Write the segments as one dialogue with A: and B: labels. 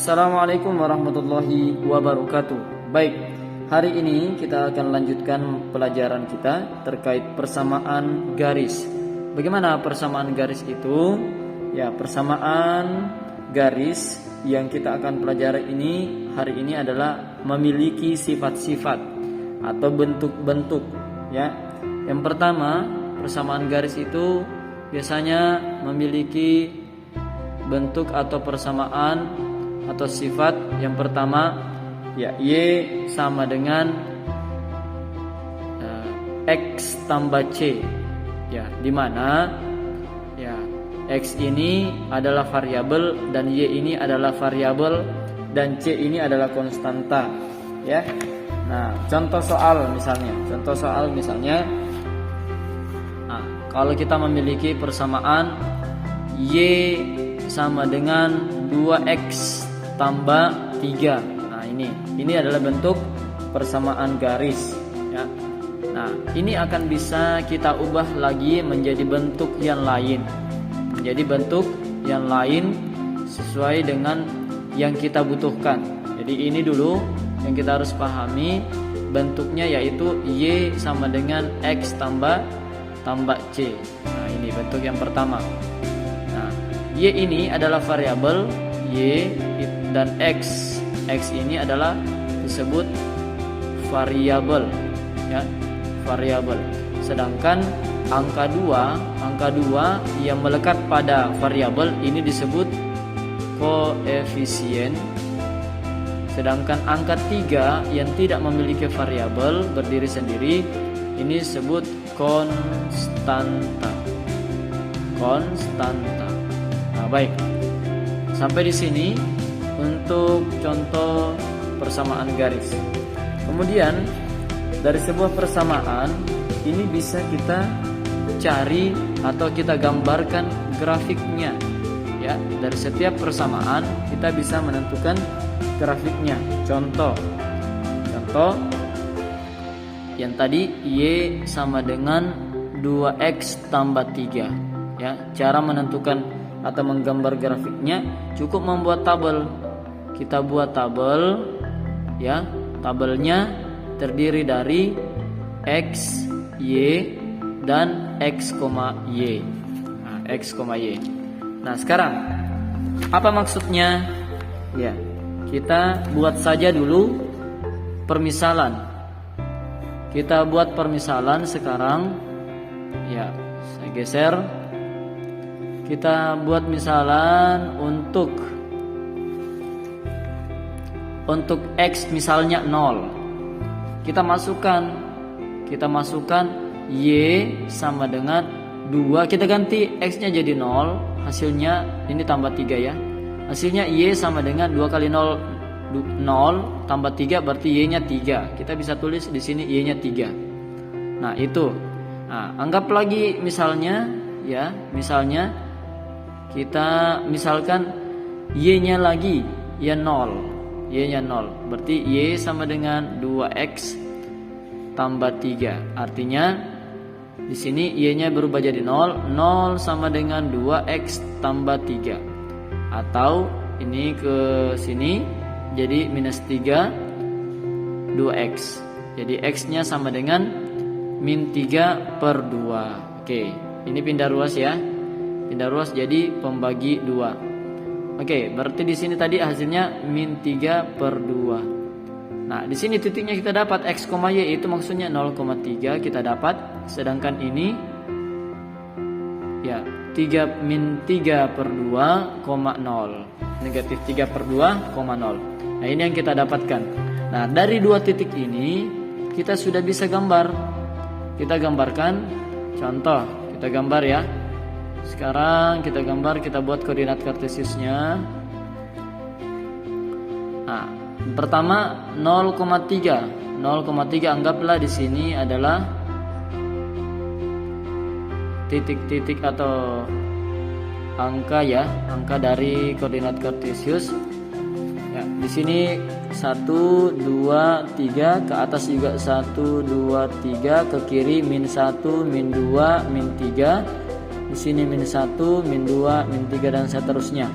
A: Assalamualaikum warahmatullahi wabarakatuh. Baik, hari ini kita akan lanjutkan pelajaran kita terkait persamaan garis. Bagaimana persamaan garis itu? Ya, persamaan garis yang kita akan pelajari ini hari ini adalah memiliki sifat-sifat atau bentuk-bentuk. Ya, yang pertama, persamaan garis itu biasanya memiliki bentuk atau persamaan atau sifat. Yang pertama, ya, Y sama dengan X tambah C. Ya, di mana ya X ini adalah variabel dan Y ini adalah variabel dan C ini adalah konstanta. Ya. Nah, contoh soal misalnya, nah, kalau kita memiliki persamaan Y sama dengan 2X tambah 3. Nah, ini adalah bentuk persamaan garis, ya. Nah, ini akan bisa kita ubah lagi menjadi bentuk yang lain. Sesuai dengan yang kita butuhkan. Jadi ini dulu yang kita harus pahami, bentuknya yaitu Y sama dengan X tambah C. Nah, ini bentuk yang pertama. Nah, Y ini adalah variabel Y dan X ini adalah disebut variabel, ya, variabel. Sedangkan angka 2 yang melekat pada variabel ini disebut koefisien. Sedangkan angka 3 yang tidak memiliki variabel berdiri sendiri ini disebut konstanta. Nah, baik. Sampai di sini untuk contoh persamaan garis. Kemudian dari sebuah persamaan ini bisa kita cari atau kita gambarkan grafiknya. Ya, dari setiap persamaan kita bisa menentukan grafiknya. Contoh yang tadi Y sama dengan 2X tambah 3. Ya, cara menentukan atau menggambar grafiknya cukup membuat tabel. Kita buat tabel, ya. Tabelnya terdiri dari X, Y, dan X, Y. Nah, X, Y. Nah, sekarang apa maksudnya? Ya, kita buat saja dulu permisalan. Kita buat permisalan sekarang. Ya, saya geser. Kita buat misalan untuk X misalnya 0. Kita masukkan Y sama dengan 2. Kita ganti X-nya jadi 0. Hasilnya ini tambah 3, ya. Hasilnya Y sama dengan 2 kali 0 tambah 3 berarti Y-nya 3. Kita bisa tulis di sini Y-nya 3. Nah, itu. Nah, anggap lagi misalnya, ya, misalnya kita misalkan Y-nya lagi ya 0. Y-nya 0. Berarti Y sama dengan 2X tambah 3. Artinya di sini Y-nya berubah jadi 0. 0 sama dengan 2X tambah 3. Atau ini ke sini jadi minus 3 2X. Jadi X-nya sama dengan min 3 per 2. Oke, ini pindah ruas, ya. Pindah ruas jadi pembagi 2. Oke, berarti di sini tadi hasilnya min 3 per 2. Nah, di sini titiknya kita dapat X, Y itu maksudnya 0,3 kita dapat. Sedangkan ini ya min 3 per 2, 0. Negatif 3 per 2, 0. Nah, ini yang kita dapatkan. Nah, dari dua titik ini kita sudah bisa gambar. Kita gambarkan. Contoh, kita gambar, ya. Sekarang kita gambar, kita buat koordinat kartesiusnya. Nah, pertama 0,3. 0,3 anggaplah di sini adalah titik-titik atau angka, ya, angka dari koordinat kartesius. Ya, di sini 1 2 3, ke atas juga 1 2 3, ke kiri min 1 min 2 min 3. Di sini min 1, min 2, min 3 dan seterusnya.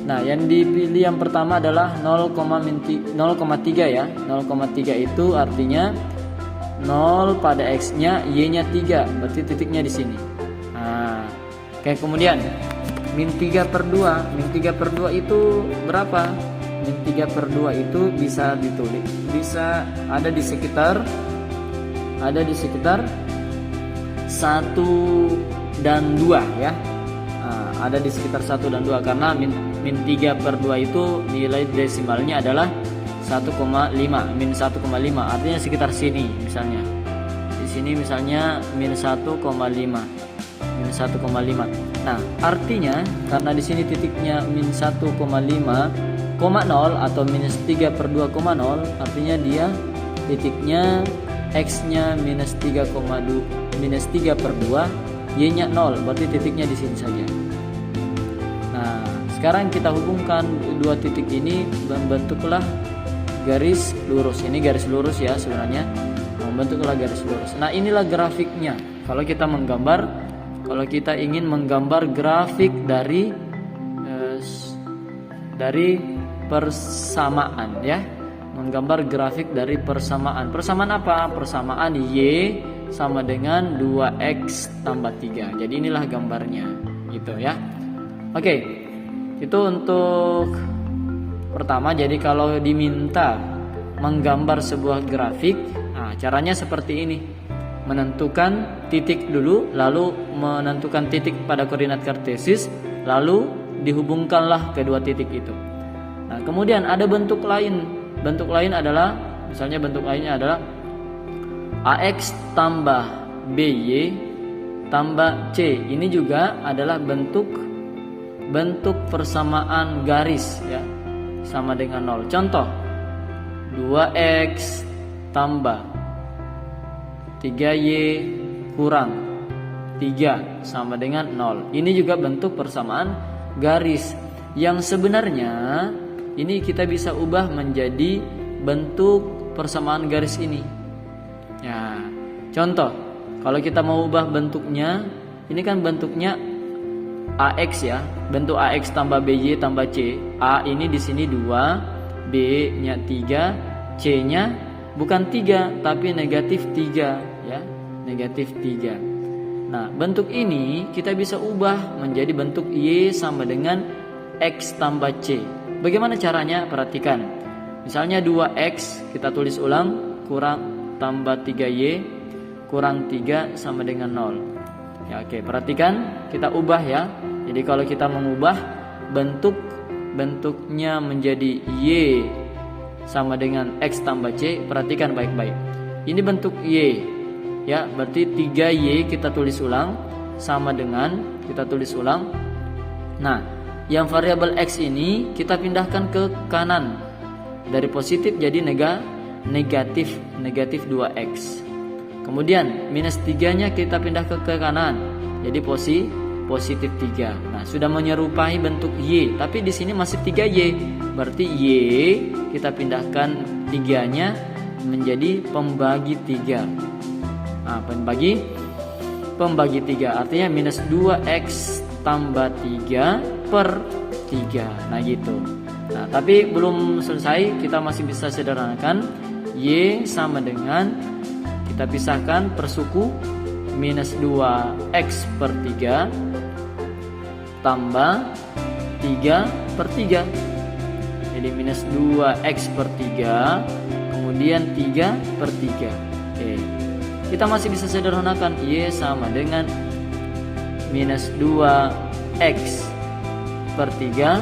A: Nah, yang dipilih yang pertama adalah 0,3 ya. 0,3 itu artinya 0 pada X-nya, Y-nya 3, berarti titiknya di sini. Nah, oke, kemudian min 3/2. Min 3/2 itu berapa? Min 3/2 itu bisa ditulis, bisa ada di sekitar 1 dan 2 ya. Nah, ada di sekitar 1 dan 2 karena min 3/2 itu nilai desimalnya adalah 1,5, min 1,5, artinya sekitar sini misalnya. Di sini misalnya min 1,5. Min 1,5. Nah, artinya karena di sini titiknya min 1,5,0 atau minus 3/2,0, artinya dia titiknya X-nya minus 3/2, Y-nya 0, berarti titiknya di sini saja. Nah, sekarang kita hubungkan dua titik ini, membentuklah garis lurus. Ini garis lurus ya sebenarnya, membentuklah garis lurus. Nah, inilah grafiknya. Kalau kita ingin menggambar grafik dari persamaan ya, menggambar grafik dari persamaan. Persamaan apa? Persamaan Y sama dengan 2X tambah 3. Jadi inilah gambarnya gitu ya. Oke, itu untuk pertama. Jadi kalau diminta menggambar sebuah grafik, nah, caranya seperti ini. Menentukan titik dulu, lalu menentukan titik pada koordinat kartesis, lalu dihubungkanlah kedua titik itu. Nah, kemudian ada bentuk lain. Bentuk lain adalah, misalnya bentuk lainnya adalah AX tambah BY tambah C. Ini juga adalah bentuk persamaan garis ya, sama dengan 0. Contoh 2X tambah 3Y kurang 3 sama dengan 0. Ini juga bentuk persamaan garis yang sebenarnya ini kita bisa ubah menjadi bentuk persamaan garis ini. Ya, contoh, kalau kita mau ubah bentuknya, ini kan bentuknya AX ya, bentuk AX tambah BY tambah C. A ini di sini 2, B-nya 3, C-nya bukan 3 tapi negatif 3 ya, negatif 3. Nah, bentuk ini kita bisa ubah menjadi bentuk Y sama dengan X tambah C. Bagaimana caranya? Perhatikan. Misalnya 2X kita tulis ulang, kurang tambah 3Y kurang 3 sama dengan 0. Ya, oke, perhatikan, kita ubah ya. Jadi kalau kita mengubah bentuknya menjadi Y sama dengan X tambah C, perhatikan baik-baik. Ini bentuk Y ya, berarti 3Y kita tulis ulang sama dengan, kita tulis ulang. Nah, yang variabel X ini kita pindahkan ke kanan, dari positif jadi negatif 2X. Kemudian minus 3 nya kita pindah ke kanan, jadi positif 3. Nah, sudah menyerupai bentuk Y, tapi di sini masih 3Y. Berarti Y kita pindahkan 3-nya menjadi pembagi 3. Nah, pembagi 3 artinya minus 2X tambah 3 per 3. Nah, gitu. Nah, tapi belum selesai, kita masih bisa sederhanakan. Y sama dengan, kita pisahkan per suku, minus 2X per 3 tambah 3 per 3. Jadi minus 2X per 3, kemudian 3 per 3. Oke. Kita masih bisa sederhanakan. Y sama dengan minus 2X per 3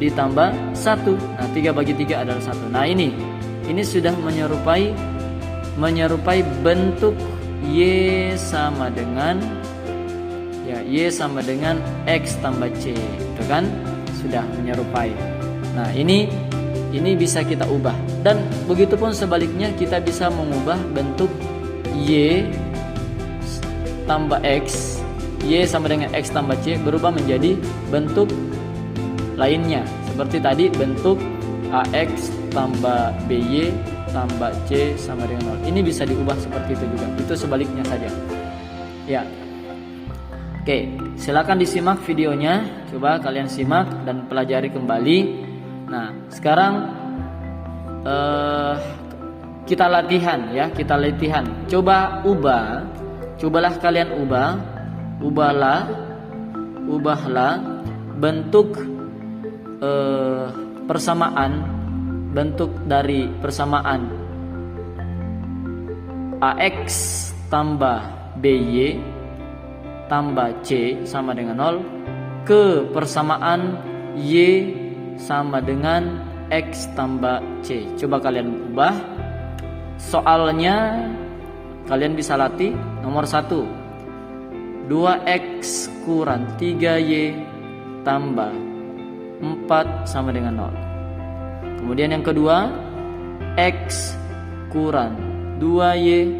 A: ditambah 1. Nah, 3 bagi 3 adalah 1. Nah, ini sudah menyerupai bentuk Y sama dengan, ya, Y sama dengan X tambah C. Itu kan sudah menyerupai. Nah, ini bisa kita ubah. Dan begitupun sebaliknya, kita bisa mengubah bentuk Y tambah X, Y sama dengan X tambah C berubah menjadi bentuk lainnya. Seperti tadi bentuk AX tambah BY tambah C sama dengan 0. Ini bisa diubah seperti itu juga. Itu sebaliknya saja. Ya. Oke, silakan disimak videonya. Coba kalian simak dan pelajari kembali. Nah, sekarang kita latihan ya, kita latihan. Cobalah kalian ubahlah bentuk bentuk dari persamaan AX tambah BY tambah C sama dengan 0 ke persamaan Y sama dengan X tambah C. Coba kalian ubah. Soalnya kalian bisa latih. Nomor 1, 2X kurang 3Y tambah 4 sama dengan 0. Kemudian yang kedua, X kurang 2Y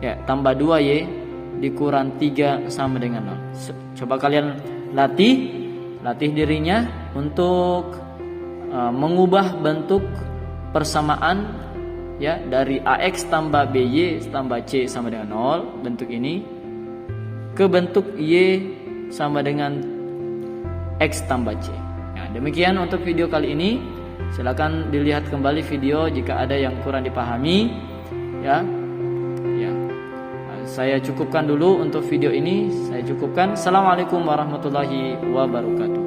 A: ya tambah 2Y dikurang 3 sama dengan 0. Coba kalian latih dirinya untuk mengubah bentuk persamaan ya dari AX tambah BY tambah C sama dengan 0 bentuk ini ke bentuk Y sama dengan X tambah C. Ya, demikian untuk video kali ini. Silakan dilihat kembali video jika ada yang kurang dipahami ya. Saya cukupkan dulu untuk video ini. Assalamualaikum warahmatullahi wabarakatuh.